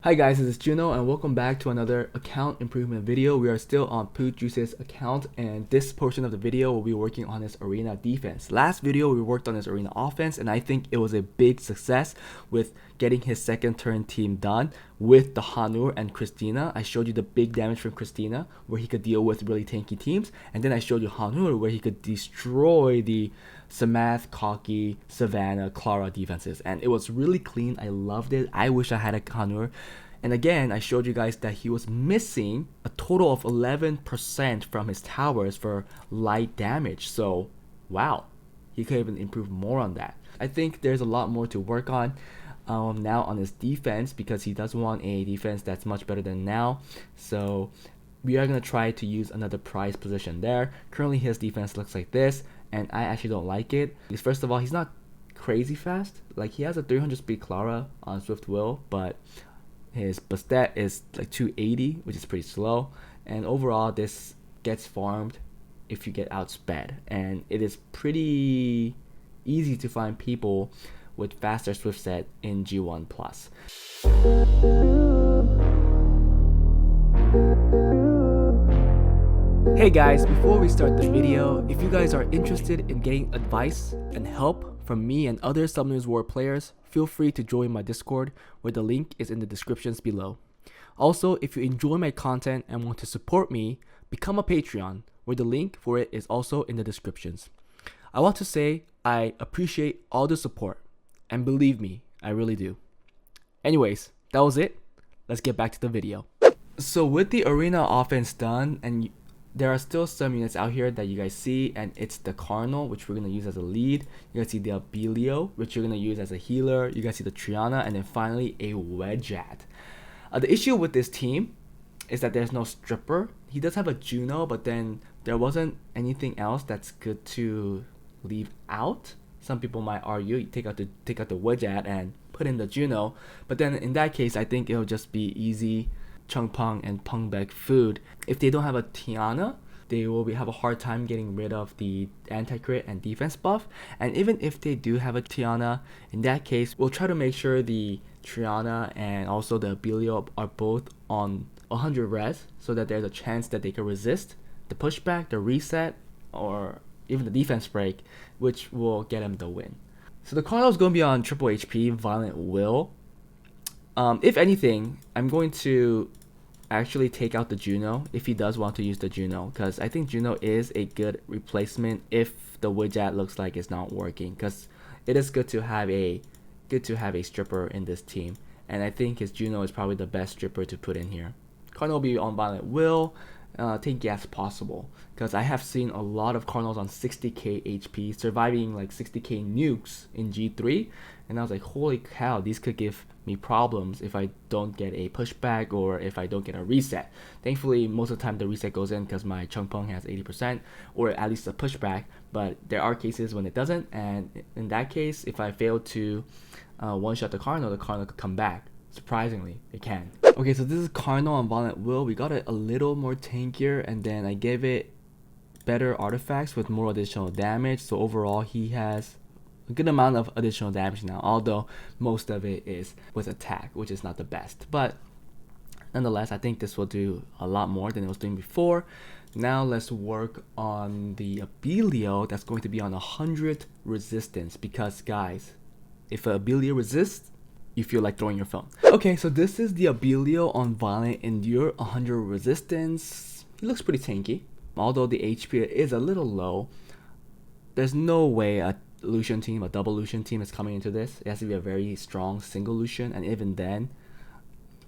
Hi guys, this is Juno and welcome back to another account improvement video. We are still on Poo Juice's account and this portion of the video will be working on his arena defense. Last video we worked on his arena offense and I think it was a big success with getting his second turn team done with the Hanur and Tristana. I showed you the big damage from Tristana where he could deal with really tanky teams, and then I showed you Hanur where he could destroy the Samath, Kaki, Savannah, Clara defenses, and it was really clean. I loved it. I wish I had a Hanur. And again, I showed you guys that he was missing a total of 11% from his towers for light damage. So, wow, he could even improve more on that. I think there's a lot more to work on now on his defense because he does want a defense that's much better than now. So, we are going to try to use another prize position there. Currently, his defense looks like this, and I actually don't like it. Because first of all, he's not crazy fast. Like, he has a 300 speed Clara on Swift Will, but his Bastet is like 280, which is pretty slow, and overall this gets farmed if you get outsped, and it is pretty easy to find people with faster Swift set in G1+. Hey guys, before we start the video, if you guys are interested in getting advice and help from me and other Summoners War players, feel free to join my Discord, where the link is in the descriptions below. Also, if you enjoy my content and want to support me, become a Patreon, where the link for it is also in the descriptions. I want to say I appreciate all the support, and believe me, I really do. Anyways, that was it. Let's get back to the video. So with the arena offense done, and there are still some units out here that you guys see, and it's the Cardinal, which we're going to use as a lead. You guys see the Abilio, which you're going to use as a healer. You guys see the Tristana, and then finally a Wedgeat. The issue with this team is that there's no stripper. He does have a Juno, but then there wasn't anything else that's good to leave out. Some people might argue you take out the Wedgeat and put in the Juno, but then in that case I think it'll just be easy Chungpong and Pungbek food. If they don't have a Tiana, they will have a hard time getting rid of the anti-crit and defense buff. And even if they do have a Tiana, in that case, we'll try to make sure the Triana and also the Abilio are both on 100 res, so that there's a chance that they can resist the pushback, the reset, or even the defense break, which will get them the win. So the Cardinal is going to be on triple HP, Violent Will. If anything, I'm going to actually take out the Juno if he does want to use the Juno, because I think Juno is a good replacement if the Wedgeat looks like it's not working, because it is good to have a stripper in this team, and I think his Juno is probably the best stripper to put in here. Cardinal will be on Violent Will, tanky as possible, because I have seen a lot of Cardinals on 60k HP surviving like 60k nukes in G3, and I was like, holy cow, these could give me problems if I don't get a pushback or if I don't get a reset. Thankfully, most of the time the reset goes in because my Chungpong has 80% or at least a pushback, but there are cases when it doesn't, and in that case, if I fail to one-shot the Cardinal could come back. Surprisingly, it can. Okay, so this is Cardinal on Violent Will. We got it a little more tankier, and then I gave it better artifacts with more additional damage, so overall he has a good amount of additional damage now, although most of it is with attack, which is not the best. But nonetheless, I think this will do a lot more than it was doing before. Now let's work on the Abilio that's going to be on 100 resistance, because guys, if an Abilio resists, you feel like throwing your phone. Okay, so this is the Abilio on Violent Endure, 100 resistance. He looks pretty tanky. Although the HP is a little low, there's no way a Lucian team, a double Lucian team is coming into this. It has to be a very strong single Lucian, and even then,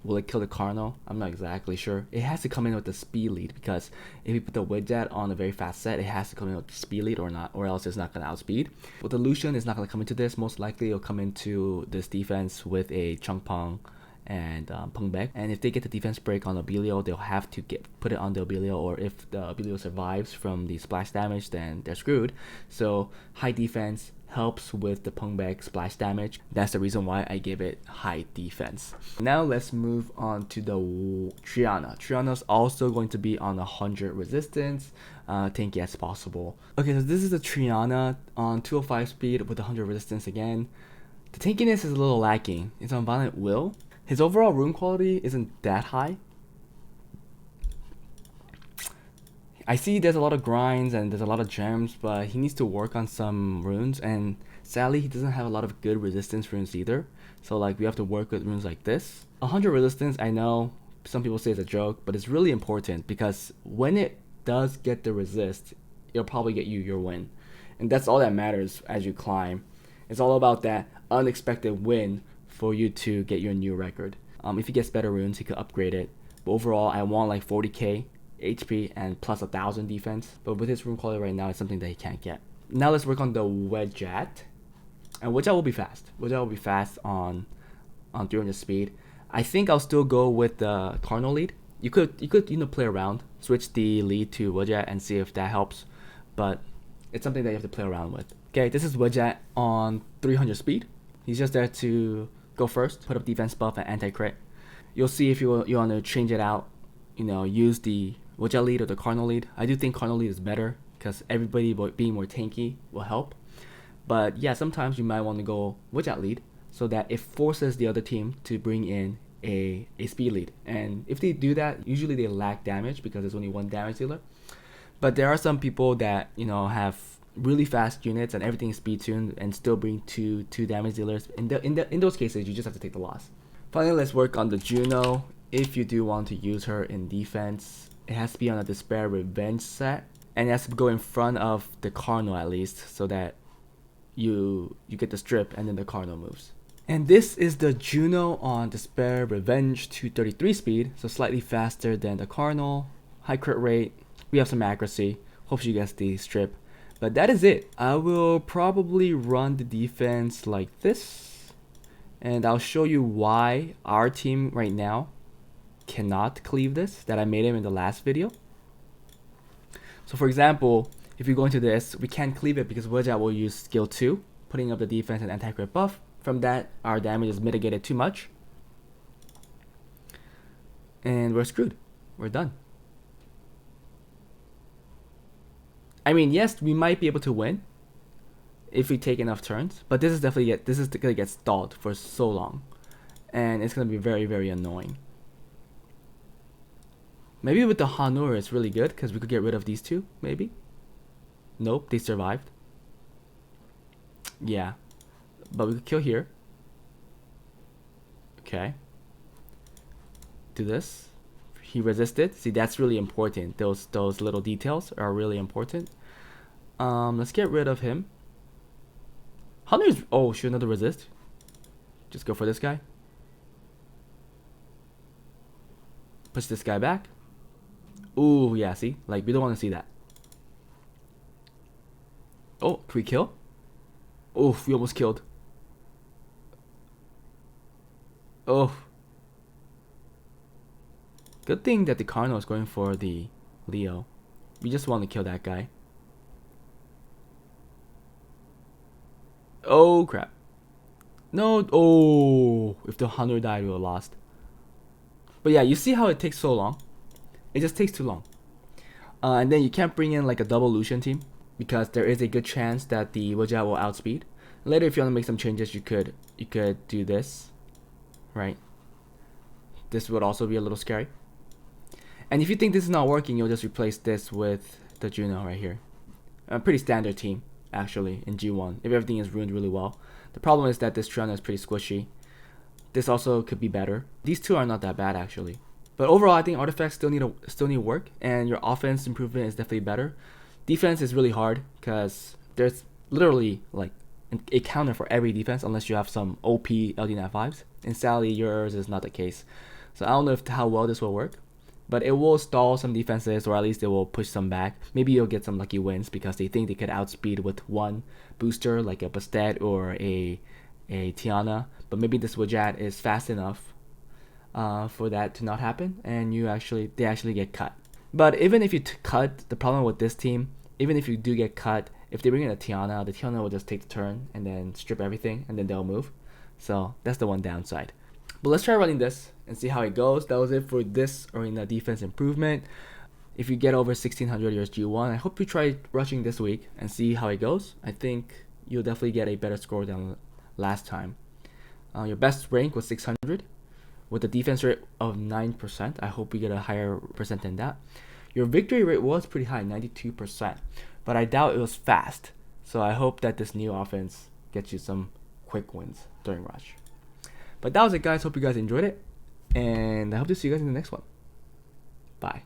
will it kill the Cardinal? I'm not exactly sure. It has to come in with the speed lead, because if you put the Wedgeat on a very fast set, it has to come in with the speed lead or not, or else it's not going to outspeed. With the Lucian, it's not going to come into this. Most likely, it'll come into this defense with a Chungpong and Pungbek. And if they get the defense break on the Abilio, they'll have to put it on the Abilio, or if the Abilio survives from the splash damage, then they're screwed. So high defense helps with the Pungbek splash damage. That's the reason why I give it high defense. Now let's move on to the Tristana. Tristana's also going to be on 100 resistance, tanky as possible. Okay, so this is the Tristana on 205 speed with 100 resistance again. The tankiness is a little lacking. It's on Violent Will. His overall rune quality isn't that high. I see there's a lot of grinds and there's a lot of gems, but he needs to work on some runes, and sadly he doesn't have a lot of good resistance runes either. So like we have to work with runes like this. 100 resistance, I know some people say it's a joke, but it's really important because when it does get the resist, it'll probably get you your win. And that's all that matters as you climb. It's all about that unexpected win for you to get your new record. If he gets better runes, he could upgrade it. But overall, I want like 40k HP and plus 1000 defense, but with his rune quality right now, it's something that he can't get. Now let's work on the Wedgeat, and Wedgeat will be fast. Wedgeat will be fast on 300 speed. I think I'll still go with the Cardinal lead. You could play around, switch the lead to Wedgeat and see if that helps, but it's something that you have to play around with. Okay, this is Wedgeat on 300 speed. He's just there to go first, put up defense buff and anti-crit. You'll see if you want to change it out, use the Wedgeat lead or the Cardinal lead. I do think Cardinal lead is better because everybody being more tanky will help. But yeah, sometimes you might want to go Wedgeat lead so that it forces the other team to bring in a speed lead. And if they do that, usually they lack damage because there's only one damage dealer. But there are some people that have really fast units and everything is speed tuned and still bring two damage dealers. In those cases, you just have to take the loss. Finally, let's work on the Juno. If you do want to use her in defense, it has to be on a Despair Revenge set, and it has to go in front of the Cardinal at least, so that you get the strip and then the Cardinal moves. And this is the Juno on Despair Revenge 233 speed, so slightly faster than the Cardinal. High crit rate, we have some accuracy, hope she gets the strip. But that is it. I will probably run the defense like this, and I'll show you why our team right now cannot cleave this, that I made him in the last video. So for example, if you go into this, we can't cleave it because Wedgeat will use skill 2, putting up the defense and anti-crit buff. From that, our damage is mitigated too much, and we're screwed. We're done. I mean, yes, we might be able to win if we take enough turns, but this is gonna get stalled for so long, and it's gonna be very, very annoying. Maybe with the Hanur it's really good because we could get rid of these two, maybe. Nope, they survived. Yeah, but we could kill here. Okay. Do this. He resisted. See, that's really important. Those little details are really important. Let's get rid of him. Hanur's, oh, should another resist. Just go for this guy. Push this guy back. Ooh, yeah, see? Like, we don't want to see that. Oh, can we kill? Oh, we almost killed. Oh. Good thing that the Cardinal is going for the Leo. We just want to kill that guy. Oh, crap. No, oh. If the Hunter died, we would have lost. But yeah, you see how it takes so long? It just takes too long. And then you can't bring in like a double Lucian team because there is a good chance that the Wedgeat will outspeed. Later, if you want to make some changes, you could do this, right? This would also be a little scary. And if you think this is not working, you'll just replace this with the Juno right here. A pretty standard team, actually, in G1, if everything is ruined really well. The problem is that this Tristana is pretty squishy. This also could be better. These two are not that bad, actually. But overall, I think artifacts still need work, and your offense improvement is definitely better. Defense is really hard because there's literally like a counter for every defense unless you have some OP LD 5s. And sadly, yours is not the case. So I don't know how well this will work, but it will stall some defenses, or at least it will push some back. Maybe you'll get some lucky wins because they think they could outspeed with one booster like a Bastet or a Tiana. But maybe this Wedgeat is fast enough for that to not happen, and they actually get cut. But even if you cut, the problem with this team, even if you do get cut, if they bring in a Tiana, the Tiana will just take the turn and then strip everything, and then they'll move. So that's the one downside. But let's try running this and see how it goes. That was it for this arena defense improvement. If you get over 1600 yours G1, I hope you try rushing this week and see how it goes. I think you'll definitely get a better score than last time. Your best rank was 600. with a defense rate of 9%. I hope we get a higher percent than that. Your victory rate was pretty high, 92%, but I doubt it was fast. So I hope that this new offense gets you some quick wins during rush. But that was it, guys. Hope you guys enjoyed it, and I hope to see you guys in the next one. Bye.